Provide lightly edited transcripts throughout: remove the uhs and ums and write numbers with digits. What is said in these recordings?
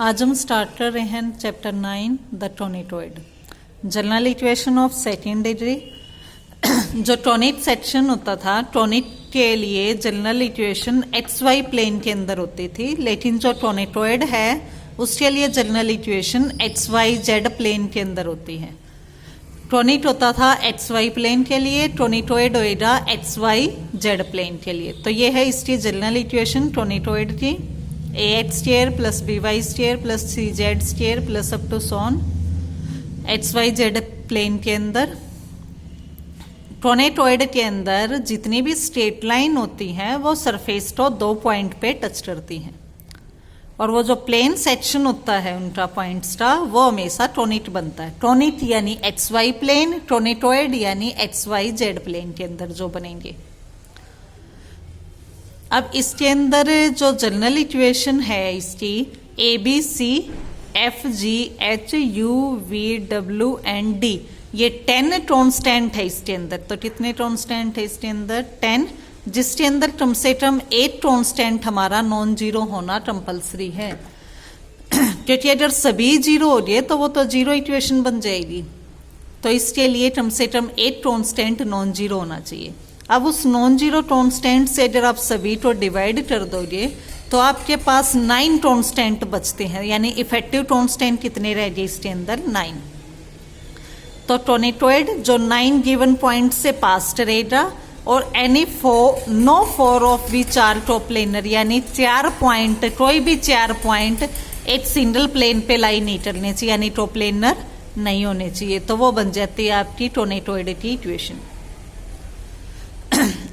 आज हम स्टार्ट कर रहे हैं chapter 9 the conicoid. General equation of second degree. जो टोनेट सेक्शन होता था, टोनेट के लिए general equation x Y plane के अंदर होती थी, लेकिन जो टोनेटोइड है उसके लिए general equation x Y Z plane के अंदर होती है। टोनेट होता था एक्स वाई प्लेन के लिए, टोनेटोइड होएगा एक्स वाई जेड प्लेन के लिए। तो ये है इसकी जनरल इक्वेशन टोनेटोइड की, A X square plus B Y square plus C Z square plus up to so on X Y Z plane के अंदर। टोनेटोइड के अंदर जितनी भी स्ट्रेट लाइन होती हैं वो सरफेस को 2 पॉइंट पे टच करती हैं, और वो जो प्लेन सेक्शन होता है उनका पॉइंट्स का, वो हमेशा टोनेट बनता है। टोनेट यानी एक्स वाई प्लेन, टोनेटोइड यानी एक्स वाई जेड प्लेन के अंदर जो बनेंगे। अब इसके अंदर जो जनरल इक्वेशन है इसकी a b c f g h u v डब्ल्यू एंड डी, ये 10 कॉन्स्टेंट है इसके अंदर। तो कितने कॉन्स्टेंट है इसके अंदर? 10, जिसके अंदर कम से कम 8 कॉन्स्टेंट हमारा नॉन जीरो होना कंपलसरी है। क्योंकि अगर सभी जीरो हो गए तो वो तो जीरो इक्वेशन बन जाएगी। तो इसके लिए कम से कम 8 कॉन्स्टेंट नॉन जीरो होना चाहिए। अब उस नॉन जीरो कॉन्स्टेंट से अगर आप सभी को डिवाइड कर दोगे तो आपके पास 9 कॉन्स्टेंट बचते हैं, यानी इफेक्टिव कॉन्स्टेंट कितने रह गए इसके अंदर? 9। तो टोनेटोइड जो 9 गिवन पॉइंट से पास करेगा, और any no 4 of which are coplanar, यानी 4 पॉइंट, कोई भी 4 पॉइंट एक सिंगल प्लेन पे लाई नहीं करने चाहिए, यानी कोप्लेनर नहीं होने चाहिए। तो वो बन जाती है आपकी टोनेटोइड की इक्वेशन।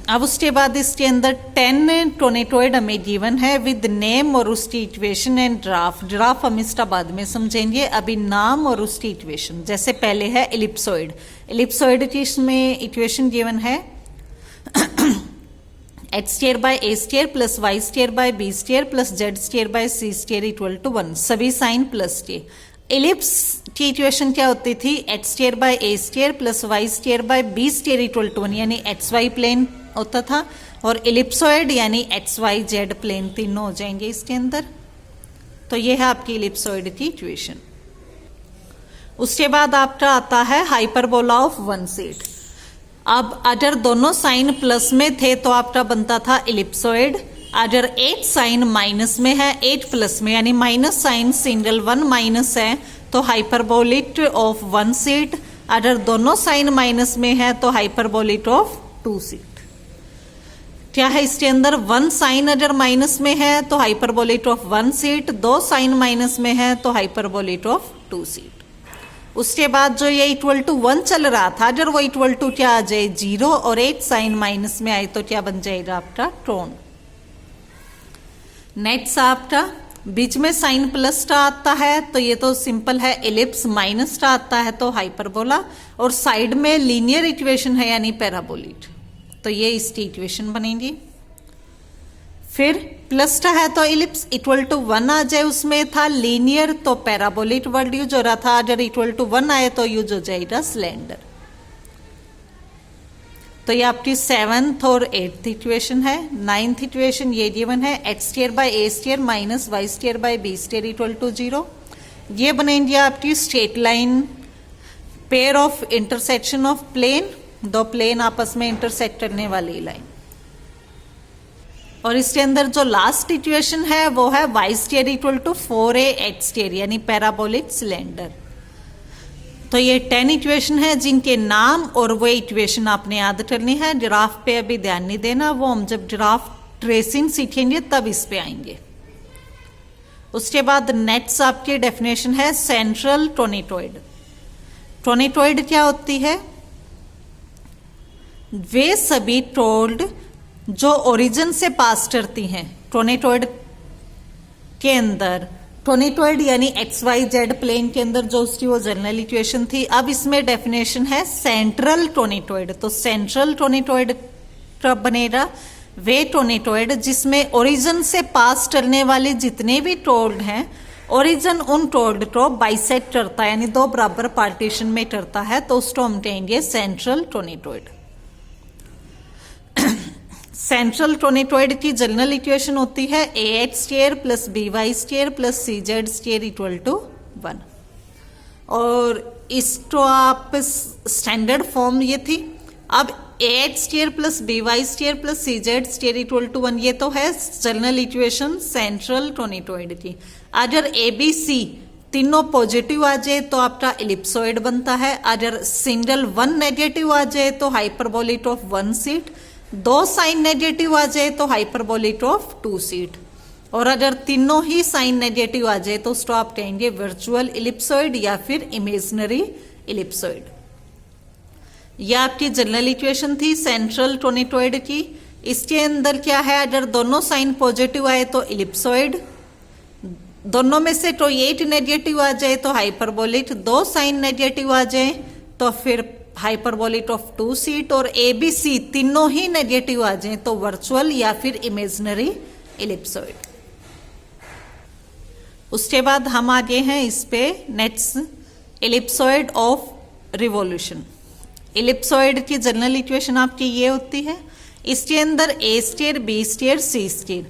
अब उसके बाद इसके अंदर 10 टोनेटोइड हमें गिवन है विद नेम और उसकी इक्वेशन एंड ग्राफ। ग्राफ हम इसका बाद में समझेंगे, अभी नाम और उसकी इक्वेशन। जैसे पहले है एलिप्सोइड। एलिप्सोइड की इसमें इक्वेशन गिवन है x square by a square plus y square by b square plus z square by c square equal to 1, सभी साइन प्लस के। एलिप्स की इक्वेशन क्या होती थी? X square by a square plus y square by b square equal to 1, यानी x Y plane होता था, और एलिप्सोइड यानी एक्स वाई जेड प्लेन, तीनों हो जाएंगे इसके अंदर। तो ये है आपकी एलिप्सोइड की इक्वेशन। उसके बाद आपका आता है हाइपरबोला ऑफ वन साइड। अब अगर दोनों साइन प्लस में थे तो आपका बनता था एलिप्सोइड। अगर एक साइन माइनस में है, एक प्लस में, यानी माइनस साइन सिंगल 1 माइनस है तो हाइपरबोलिक ऑफ वन साइड। अगर दोनों साइन माइनस में है तो हाइपरबोलिक ऑफ 2 साइड। क्या है इसके अंदर? 1 साइन अगर माइनस में है तो hyperbolic of 1 side, 2 sine minus में है तो हाइपरबोलिक ऑफ 2 साइड। उसके बाद जो ये इक्वल टू 1 चल रहा था, अगर वो इक्वल टू क्या आ जाए? 0, और 8 साइन माइनस में आए तो क्या बन जाएगा आपका? टोन। नेक्स्ट आपका बीच में साइन प्लस का आता है तो ये तो सिंपल है। एलिप्स माइनस का आता है तो हाइपरबोला, और साइड में लीनियर इक्वेशन है यानी पैराबोलिक, तो ये इसकी इक्वेशन बनेगी। फिर प्लस का है तो एलिप्स इक्वल टू 1 आ जाए, उसमें था लीनियर तो पैराबोलिक वर्ड यूज हो रहा था। अगर इक्वल टू 1 आए तो यूज हो जाएगा सिलेंडर। तो ये आपकी 7th और 8th इक्वेशन है। 9th इक्वेशन ये गिवन है x square by a square minus y square by b square equal to 0। ये बनेंगे आपकी straight line, pair of intersection of plane, 2 plane आपस में इंटरसेक्ट करने वाली लाइन। और इसके अंदर जो लास्ट इक्वेशन है वो है y square equal to 4a x square, यानी पैराबोलिक सिलेंडर। तो ये 10 इक्वेशन है जिनके नाम और वो इक्वेशन आपने याद करनी है। ग्राफ पे अभी ध्यान नहीं देना, वो हम जब ग्राफ ट्रेसिंग सीखेंगे तब इस पे आएंगे। उसके बाद नेक्स्ट आपकी डेफिनेशन है सेंट्रल टोनेटोइड। टोनेटोइड क्या होती है? वे सभी टोल्ड जो ओरिजिन से पास करती हैं। टोनेटोइड के अंदर, टोनेटोइड यानी एक्स वाई जेड प्लेन के अंदर जो उसकी वो जनरल इक्वेशन थी। अब इसमें डेफिनेशन है सेंट्रल टोनेटोइड। तो सेंट्रल टोनेटोइड कब बनेगा? वे टोनेटोइड जिसमें ओरिजिन से पास करने वाले जितने भी टोल्ड हैं, ओरिजिन उन टोल्ड को बाइसेक्ट करता है, यानी 2 बराबर पार्टीशन में करता है, तो उसको हम कहेंगे सेंट्रल टोनेटोइड। सेंट्रल टोनेटॉइड की जनरल इक्वेशन होती है a h square plus B Y square plus C Z square equal to 1। और इसको आप स्टैंडर्ड फॉर्म ये थी। अब a h square plus B Y square plus C Z square equal to 1 ये तो है जनरल इक्वेशन सेंट्रल टोनेटॉइड की। अगर ए बी सी तीनों पॉजिटिव आ जाए तो आपका एलिप्सॉइड बनता है। अगर सिंगल 1 नेगेटिव आ जाए तो hyperbolic of 1 sheet, 2 sign negative आ जाए तो हाइपरबोलिक ऑफ 2 सीट, और अगर तीनों ही साइन नेगेटिव आ जाए तो उसको आप कहेंगे वर्चुअल इलिप्सॉइड या फिर इमेजिनरी इलिप्सॉइड। यह आपकी जनरल इक्वेशन थी सेंट्रल टोनेटॉइड की। इसके अंदर क्या है, अगर दोनों साइन पॉजिटिव आए तो इलिप्सॉइड, दोनों में से कोई एक नेगेटिव आ जाए तो हाइपरबोलिक, 2 साइन नेगेटिव आ जाए तो फिर हाइपरबोलिक ऑफ 2 सीट, और ए बी सी तीनों ही नेगेटिव आ जाए तो वर्चुअल या फिर इमेजिनरी इलिप्सॉइड। उसके बाद हम आगे हैं इस पे next ellipsoid of revolution. Ellipsoid की जनरल इक्वेशन आपकी ये होती है, इसके अंदर ए स्क्वायर बी स्क्वायर सी स्क्वायर,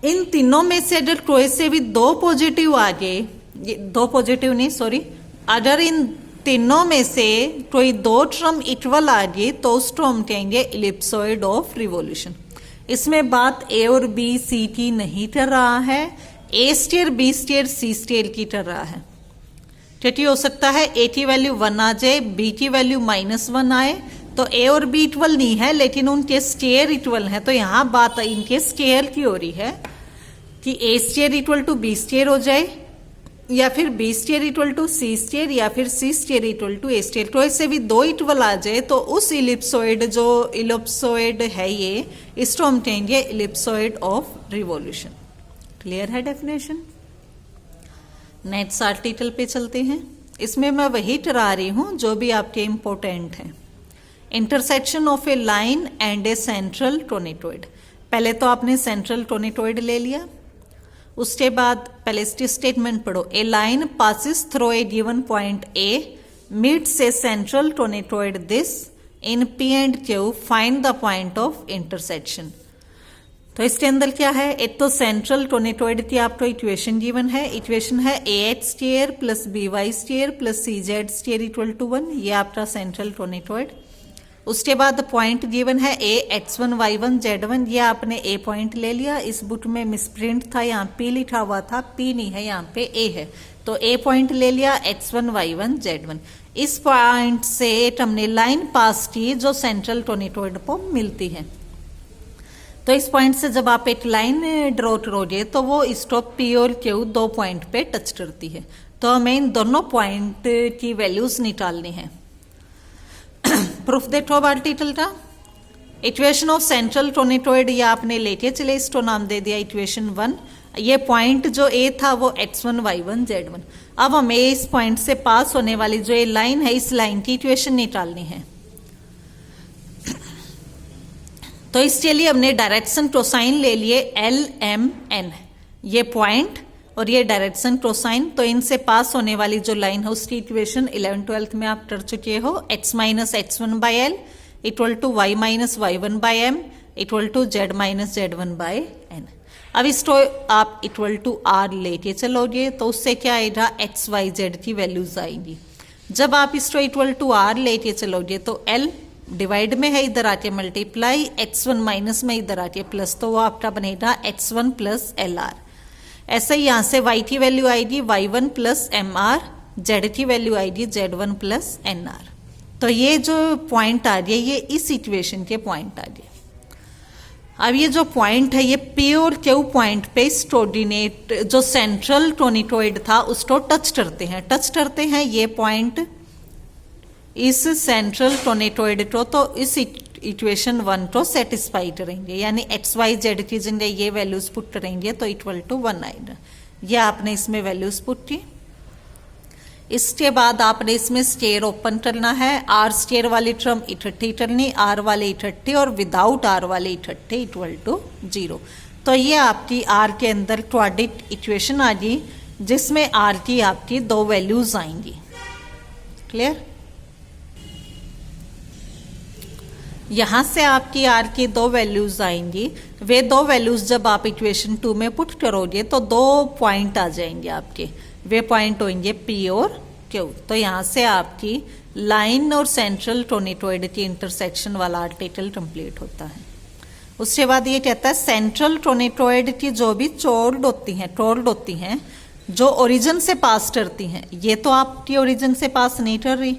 इन तीनों में से अगर कोई से भी 2 पॉजिटिव आ गए, 2 पॉजिटिव नहीं सॉरी, अगर इन तीनों में से कोई 2 टर्म इक्वल आ गई तो उसको हम कहेंगे इलिप्सॉइड ऑफ रिवॉल्यूशन। इसमें बात ए और बी सी की नहीं कर रहा है, ए स्क्वायर बी स्क्वायर सी स्क्वायर की कर रहा है, क्योंकि हो सकता है ए की वैल्यू 1 आ जाए, बी की वैल्यू -1 आए, तो ए और बी इक्वल नहीं है लेकिन उनके स्क्वायर इक्वल है। तो यहाँ बात इनके स्क्वायर की हो रही है कि A square equal to B square हो जाए, या फिर B square equal to C square, या फिर C square equal to A square. तो इससे भी 2 इक्वल आ जाए तो उस इलिप्सॉइड जो इलिप्सॉइड है ये, इसको हम कहेंगे इलिप्सॉइड ऑफ रिवॉल्यूशन। क्लियर है डेफिनेशन। नेक्स्ट आर्टिकल पे चलते हैं। इसमें मैं वही करा रही हूं जो भी आपके इंपॉर्टेंट है। Intersection of a line and a central conicoid. पहले तो आपने सेंट्रल टोनेटॉइड ले लिया, उसके बाद पहले इसकी स्टेटमेंट पढ़ो। A line passes through a given point A meets a central conicoid this in P and Q, find the point of intersection. तो इसके अंदर क्या है, एक तो सेंट्रल टोनेटॉइड की आपको इक्वेशन गिवन है। इक्वेशन है a h square plus B Y square plus C Z square equal to 1, ये आपका सेंट्रल टोनेटॉइड। उसके बाद पॉइंट गिवन है ए x1 y1 z1, ये आपने ए पॉइंट ले लिया। इस बुक में मिसप्रिंट था, यहाँ पी लिखा हुआ था, पी नहीं है, यहाँ पे ए है, तो ए पॉइंट ले लिया x1 y1 z1। इस पॉइंट से हमने लाइन पास की जो सेंट्रल टोनेटॉइड को मिलती है। तो इस पॉइंट से जब आप एक लाइन ड्रॉ करोगे तो वो स्टॉप पी और क्यू 2 पॉइंट पे टच करती है। तो हमें इन दोनों पॉइंट की वैल्यूज निकालनी है। प्रूफ देखो अब आर्टिकल का। इक्वेशन ऑफ सेंट्रल टोनेटॉइड ये आपने लेके चले, इसको नाम दे दिया इक्वेशन 1। ये पॉइंट जो ए था वो x1 y1 z1। अब हमें इस पॉइंट से पास होने वाली जो ये लाइन है, इस लाइन की इक्वेशन निकालनी है। तो इसके लिए हमने डायरेक्शन कोसाइन ले लिए LMN, ये पॉइंट और ये डायरेक्शन कोसाइन। तो इनसे पास होने वाली जो लाइन है उसकी इक्वेशन 11th-12th में आप कर चुके हो। x minus x1 by L equal to y minus y1 by M equal to z minus z1 by N। अब इसको आप इक्वल टू R लेके चलोगे तो उससे क्या आएगा, x y z की वैल्यूज आएंगी। जब आप इसको इक्वल टू R लेके चलोगे तो L डिवाइड में है, इधर आके मल्टीप्लाई, x1 माइनस में इधर आके प्लस, तो वो आपका बनेगा x1 प्लस LR। ऐसे ही यहाँ से y की वैल्यू आएगी y1 प्लस MR, z की वैल्यू आएगी z1 प्लस NR। तो ये जो पॉइंट आ गया ये इस इक्वेशन के पॉइंट आ गए। अब ये जो पॉइंट है ये P और Q पॉइंट पे इस कोऑर्डिनेट जो सेंट्रल टोनेटॉइड था उसको टच करते हैं ये पॉइंट इस सेंट्रल टोनेटॉइड को, तो इस इक्वेशन 1 को सेटिस्फाई करेंगे, यानी x y z की जगह ये वैल्यूज पुट करेंगे तो इक्वल टू 1 आएगा। ये आपने इसमें वैल्यूज पुट की। इसके बाद आपने इसमें स्क्वायर ओपन करना है। r स्क्वायर वाली टर्म इकट्ठी करनी, r वाले इकट्ठे और विदाउट r वाले इकट्ठे इक्वल टू 0। तो ये आपकी r के अंदर क्वाड्रेटिक इक्वेशन आ गई जिसमें r की आपकी 2 वैल्यूज आएंगी। क्लियर। यहाँ से आपकी आर की दो वैल्यूज आएंगी, वे दो वैल्यूज जब आप इक्वेशन 2 में पुट करोगे तो दो पॉइंट आ जाएंगे आपके, वे पॉइंट होंगे पी और क्यू। तो यहाँ से आपकी लाइन और सेंट्रल टोनिटोइड की इंटरसेक्शन वाला आर्टिकल कंप्लीट होता है। उसके बाद ये कहता है सेंट्रल टोनिटोइड की जो भी टोर्ड होती हैं जो ओरिजिन से पास करती हैं, ये तो आपकी ओरिजिन से पास नहीं कर रही।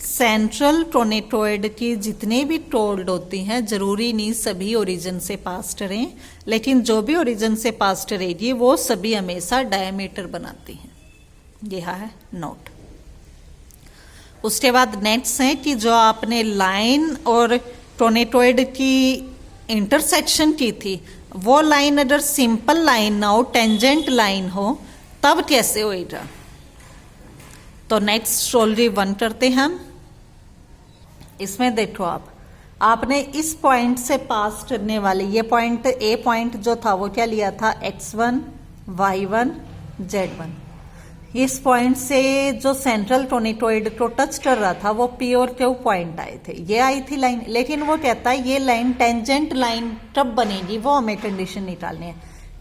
सेंट्रल टोनिटोइड की जितने भी टोर्ड होती हैं जरूरी नहीं सभी ओरिजिन से पास करें, लेकिन जो भी ओरिजिन से पास करेगी वो सभी हमेशा डायमीटर बनाती हैं। यह है नोट। उसके बाद नेक्स्ट है कि जो आपने लाइन और टोनिटोइड की इंटरसेक्शन की थी, वो लाइन अगर सिंपल लाइन ना हो, टेंजेंट लाइन हो, तब कैसे होएगा। तो नेक्स्ट सोल्वरी 1 करते हैं हम। इसमें देखो आपने इस पॉइंट से पास करने वाले ये पॉइंट ए पॉइंट जो था वो क्या लिया था, x1 y1 z1। इस पॉइंट से जो सेंट्रल टोनिटोइड को टच कर रहा था वो पी और क्यू पॉइंट आए थे, ये आई थी लाइन। लेकिन वो कहता है ये लाइन टेंजेंट लाइन कब बनेगी, वो हमें कंडीशन निकालनी है।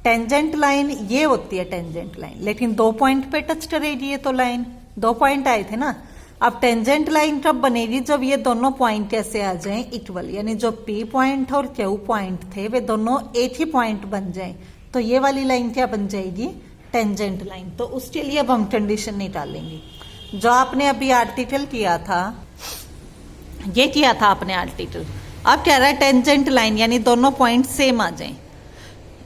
टेंजेंट लाइन ये होती है टेंजेंट लाइन, लेकिन दो पॉइंट पे टच करेगी ये तो लाइन, दो पॉइंट आए थे ना। अब टेंजेंट लाइन कब बनेगी, जब ये दोनों पॉइंट कैसे आ जाएं इक्वल, यानी जो पी पॉइंट और क्यू पॉइंट थे वे दोनों एक ही पॉइंट बन जाएं, तो ये वाली लाइन क्या बन जाएगी, टेंजेंट लाइन। तो उसके लिए अब हम कंडीशन निकालेंगे। जो आपने अभी आर्टिकल किया था, ये किया था आपने आर्टिकल, अब कह रहा है टेंजेंट लाइन यानी दोनों पॉइंट सेम आ जाएं।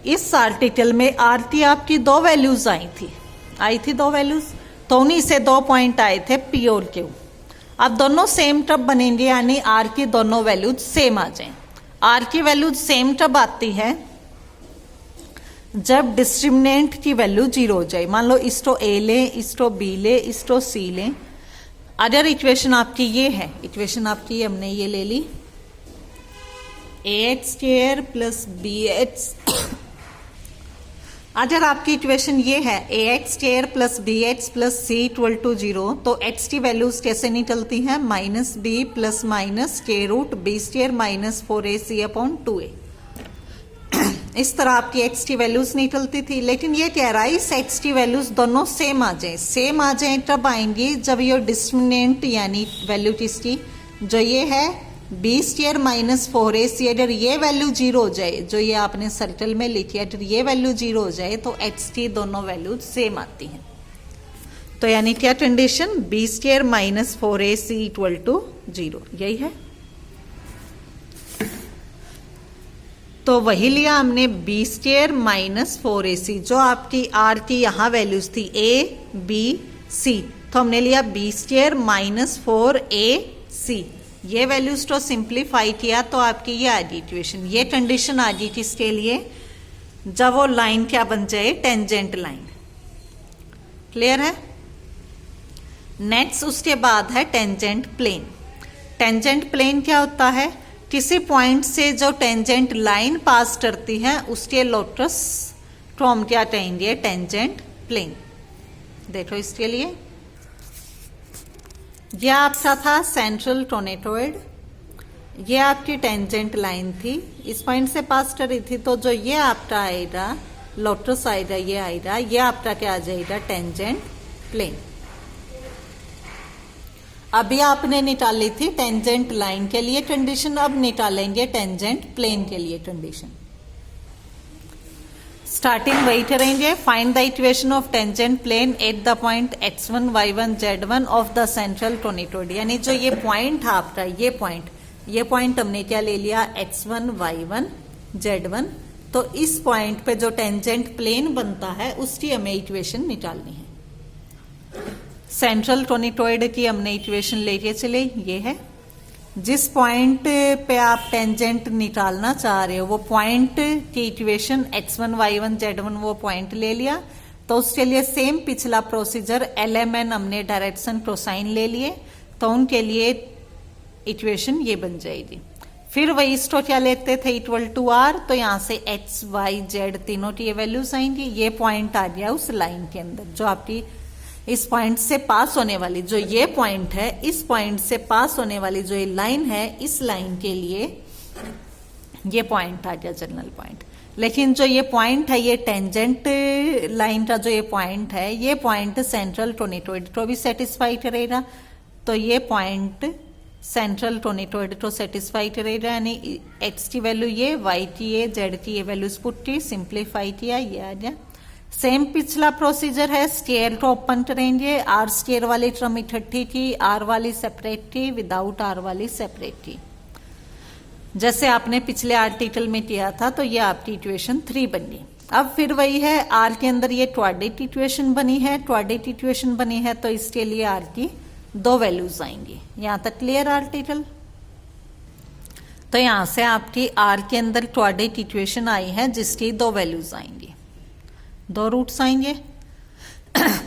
इस आर्टिकल में आर की आपकी दो वैल्यूज आई थी दो वैल्यूज, तो उन्हीं से दो पॉइंट आए थे पी और क्यू। अब दोनों सेम कब बनेंगे, यानी आर की दोनों वैल्यूज सेम आ जाएं। आर की वैल्यूज सेम कब आती है, जब डिस्क्रिमिनेंट की वैल्यू 0 हो जाए। मान लो इसको ए ले, इसको बी ले, इसको सी ले। अगर इक्वेशन आपकी ये है, इक्वेशन आपकी हमने ये ले ली, ax² प्लस bx। अगर आपकी इक्वेशन ये है ax² plus bx plus c equal to 0, तो x की वैल्यूज कैसे निकलती हैं, -b प्लस माइनस के root b² minus 4ac upon 2a। इस तरह आपकी x की वैल्यूज निकलती थी। लेकिन ये कह रहा है इस x की वैल्यूज दोनों सेम आ जाए। सेम आ जाए तब आएंगी जब ये डिस्क्रिमिनेंट यानी वैल्यू किसकी, जो ये है b² माइनस 4ac, अगर ये वैल्यू 0 हो जाए, जो ये आपने सर्कल में लिखी है, अगर ये वैल्यू 0 हो जाए तो x की दोनों वैल्यूज सेम आती हैं। तो यानी क्या condition, b² minus 4ac equal to 0, यही है। तो वही लिया हमने b² माइनस 4ac, जो आपकी r की यहाँ वैल्यूज थी a b c, तो हमने लिया b² माइनस 4ac। ये वैल्यूज को सिंप्लीफाई किया तो आपकी ये आ गई इक्वेशन। ये कंडीशन आ गई किसके लिए, जब वो लाइन क्या बन जाए, टेंजेंट लाइन। क्लियर है। नेक्स्ट उसके बाद है टेंजेंट प्लेन। टेंजेंट प्लेन क्या होता है, किसी पॉइंट से जो टेंजेंट लाइन पास करती है उसके लोकस को हम क्या कहेंगे, टेंजेंट प्लेन। देखो इसके लिए यह आपका था सेंट्रल टोनिटोइड, ये आपकी टेंजेंट लाइन थी, इस पॉइंट से पास कर रही थी, तो जो ये आपका आएगा लोटस आएगा, ये आएगा, ये आपका क्या आ जाएगा, टेंजेंट प्लेन। अभी आपने निकाली थी टेंजेंट लाइन के लिए कंडीशन, अब निकालेंगे टेंजेंट प्लेन के लिए कंडीशन। स्टार्टिंग वही करेंगे, find the equation of tangent plane at the point x1 y1 z1 of the central conicoid. यानी जो ये पॉइंट है आपका, ये पॉइंट हमने क्या ले लिया, x1 y1 z1। तो इस पॉइंट पे जो टेंजेंट प्लेन बनता है उसकी हमें इक्वेशन निकालनी है। सेंट्रल टोनिटोइड की हमने इक्वेशन लेके चले, ये है। जिस पॉइंट पे आप टेंजेंट निकालना चाह रहे हो वो पॉइंट की इक्वेशन x1 y1 z1 वो पॉइंट ले लिया, तो उसके लिए सेम पिछला प्रोसीजर LMN हमने डायरेक्शन कोसाइन ले लिए, तो उनके लिए इक्वेशन ये बन जाएगी। फिर वही इसको क्या लेते थे, इक्वल टू r, तो यहाँ से x y z तीनों की ये वैल्यूज आएंगी। ये पॉइंट आ गया उस लाइन के अंदर जो आपकी इस पॉइंट से पास होने वाली, जो ये पॉइंट है, इस पॉइंट से पास होने वाली जो ये लाइन है, इस लाइन के लिए ये पॉइंट आ गया जनरल पॉइंट। लेकिन जो ये पॉइंट है, ये टेंजेंट लाइन का जो ये पॉइंट है, ये पॉइंट सेंट्रल टोनेटोइड को भी सेटिस्फाई करेगा। तो ये पॉइंट सेंट्रल टोनेटोइड को सेटिस्फाई करेगा, यानी एक्स की वैल्यू ये, वाई की ये, जेड की ये वैल्यूज पुट की, सिंप्लीफाई किया, ये आ गया। सेम पिछला प्रोसीजर है, स्केयर को ओपन करेंगे, आर स्केयर वाली टर्म इकट्ठी थी, आर वाली सेपरेट थी, विदाउट आर वाली सेपरेट थी, जैसे आपने पिछले आर्टिकल में किया था। तो ये आपकी इक्वेशन 3 बनी। अब फिर वही है, आर के अंदर ये क्वाड्रेटिक इक्वेशन बनी है, क्वाड्रेटिक इक्वेशन बनी है, तो इसके लिए आर की 2 वैल्यूज आएंगी। यहां तक क्लियर आर्टिकल? तो यहां से आपकी आर के अंदर क्वाड्रेटिक इक्वेशन आई है जिसकी 2 वैल्यूज आएंगी, 2 रूट्स आएंगे।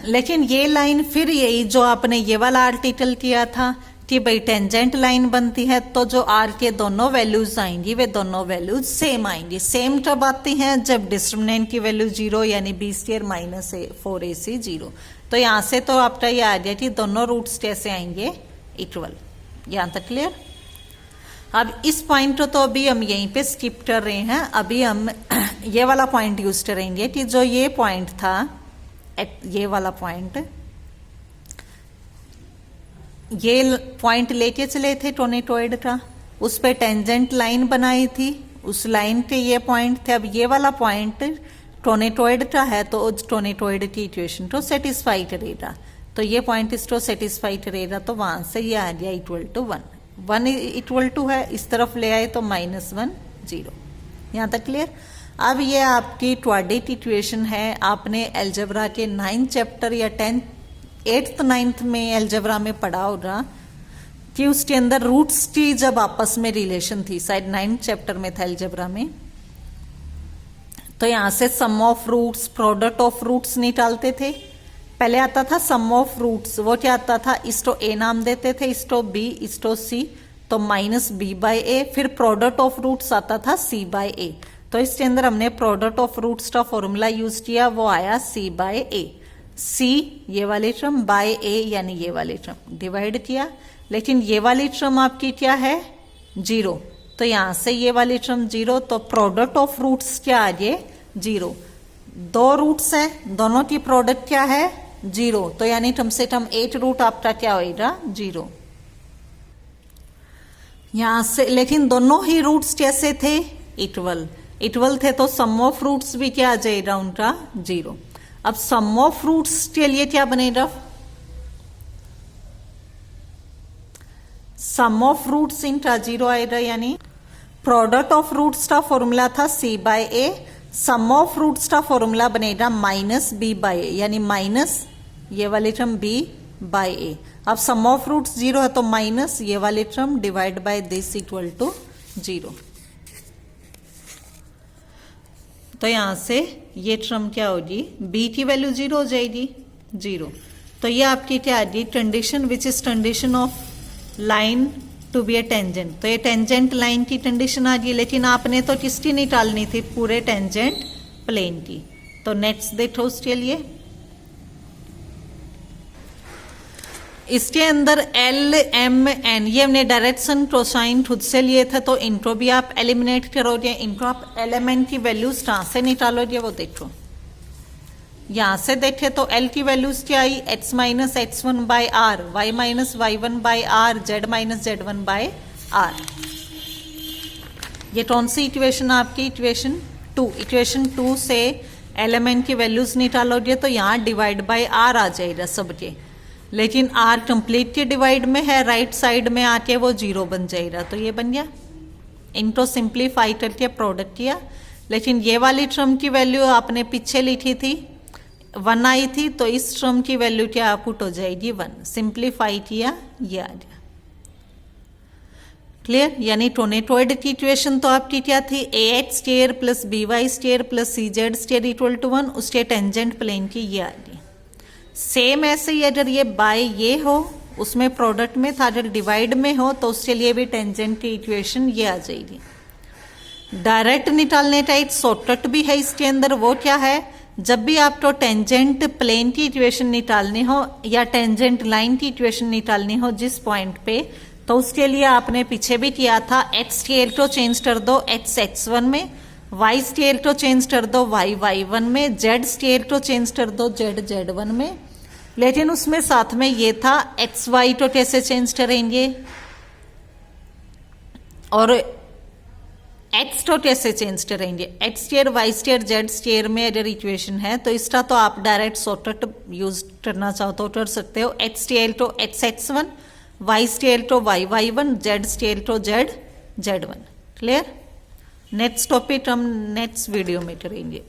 लेकिन ये लाइन फिर यही जो आपने ये वाला आर्टिकल किया था कि भाई टेंजेंट लाइन बनती है, तो जो आर के दोनों वैल्यूज आएंगी वे दोनों वैल्यूज सेम आएंगी। सेम कब आती हैं? जब डिटरमिनेंट की वैल्यू 0 यानी बी स्क्वायर माइनस 4ac 0। तो यहां से तो आपका ये आ गया कि दोनों रूट्स कैसे आएंगे? इक्वल। यहां तक क्लियर? अब इस पॉइंट को तो अभी हम यहीं पे स्किप कर रहे हैं। अभी हम ये वाला पॉइंट यूज करेंगे कि जो ये पॉइंट था, ये वाला पॉइंट, ये पॉइंट लेके चले थे टोनेटोइड का, उस पे टेंजेंट लाइन बनाई थी, उस लाइन के ये पॉइंट थे। अब ये वाला पॉइंट टोनेटोइड का है, तो उस टोनेटोइड की इक्वेशन को सेटिस्फाई करेगा। तो ये पॉइंट इसको सेटिस्फाई करेगा, तो वहां से ये आ गया इक्वल टू 1। 1 इक्वल टू है, इस तरफ ले आए तो -1 0। यहां तक क्लियर? अब ये आपकी क्वाड्रेटिक इक्वेशन है। आपने अलजेब्रा के 9th चैप्टर या 8th 9th में अलजेब्रा में पढ़ा होगा कि उसके अंदर रूट्स की जब आपस में रिलेशन थी, शायद 9th चैप्टर में था अलजेब्रा में। तो यहां से sum of roots, product of roots निकालते थे। पहले आता था सम ऑफ रूट्स, वो क्या आता था? इसको ए नाम देते थे, इसको बी, इसको सी, तो -b/a। फिर प्रोडक्ट ऑफ रूट्स आता था c/a। तो इसके अंदर हमने प्रोडक्ट ऑफ रूट्स का फॉर्मूला यूज किया, वो आया c/a। c ये वाली टर्म बाय a यानी ये वाली टर्म डिवाइड किया। लेकिन ये वाली टर्म आपकी क्या है? 0। तो यहां से ये वाली टर्म 0, तो प्रोडक्ट ऑफ रूट्स क्या आ गए? 0। 2 रूट्स है, दोनों की प्रोडक्ट क्या है? 0। तो यानी कम से कम 8 रूट आपका क्या होगा? 0। यहां से लेकिन दोनों ही रूट्स कैसे थे? इक्वल। इक्वल थे तो सम ऑफ रूट्स भी क्या आ जाएगा उनका? 0। अब सम ऑफ रूट्स के लिए क्या बनेगा? सम ऑफ रूट्स इनका 0 आएगा, यानी प्रोडक्ट ऑफ रूट्स का फॉर्मूला था c/a, सम ऑफ रूट्स का फॉर्मूला बनेगा -b/a, यानी माइनस ये वाली टर्म b/a। अब सम ऑफ रूट्स 0 है तो माइनस ये वाली term divide by this equal to 0। तो यहां से ये टर्म क्या होगी? b की वैल्यू 0 हो जाएगी, 0। तो ये आपकी क्या आ गई? Condition which is condition of line to be a tangent. तो ये टेंजेंट लाइन की कंडीशन आ गई। लेकिन आपने तो किसकी निकालनी थी? पूरे टेंजेंट प्लेन की। तो नेक्स्ट देखो उसके लिए, इसके अंदर L, M, N ये हमने डायरेक्शन कोसाइन खुद से लिए थे, तो इनको भी आप एलिमिनेट करोगे। इनको आप एलिमेंट की वैल्यूज कहां से निकालोगे वो देखो। यहां से देखे तो L की वैल्यूज क्या आई? x - x1/r, y - y1/r, z - z1/r। ये कौन सी इक्वेशन आपकी? इक्वेशन 2। इक्वेशन 2 से एलिमेंट की वैल्यूज निकालोगे तो यहाँ डिवाइड बाय r आ जाएगा सबके। लेकिन r कंप्लीट के डिवाइड में है, राइट साइड में आके वो 0 बन जाएगा। तो ये बन गया। इनको सिंप्लीफाई करके प्रोडक्ट किया। लेकिन ये वाली टर्म की वैल्यू आपने पीछे लिखी थी, 1 आई थी, तो इस टर्म की वैल्यू क्या पुट हो जाएगी? 1। सिंप्लीफाई किया, ये आ गया। क्लियर? यानी टोनेटोइड की इक्वेशन तो आपकी क्या थी? ax² + by² + cz² equal to 1। उसके टेंजेंट प्लेन की ये आ गई। सेम ऐसे ही अगर ये बाय ये हो, उसमें प्रोडक्ट में था, अगर डिवाइड में हो तो उसके लिए भी टेंजेंट की इक्वेशन ये आ जाएगी। डायरेक्ट निकालने का एक शॉर्टकट भी है इसके अंदर, वो क्या है? जब भी आपको टेंजेंट प्लेन की इक्वेशन निकालनी हो या टेंजेंट लाइन की इक्वेशन निकालनी हो जिस पॉइंट पे, तो उसके लिए आपने पीछे भी किया था, एक्स स्केयर को चेंज कर दो एक्स एक्स1 में, वाई स्केयर को चेंज कर दो वाई वाई1 में, जेड स्केयर को चेंज कर दो जेड जेड1 में। लेकिन उसमें साथ में ये था एक्स वाई को कैसे चेंज करेंगे और एक्स को कैसे चेंज करेंगे। X square y square z square में अगर इक्वेशन है तो इसका तो आप डायरेक्ट शॉर्टकट यूज करना चाहो तो कर सकते हो। एक्स स्केयर तो एक्स एक्स1, वाई स्केयर तो वाई वाई1, जेड स्केयर तो जेड जेड1। क्लियर? नेक्स्ट टॉपिक हम नेक्स्ट वीडियो में करेंगे।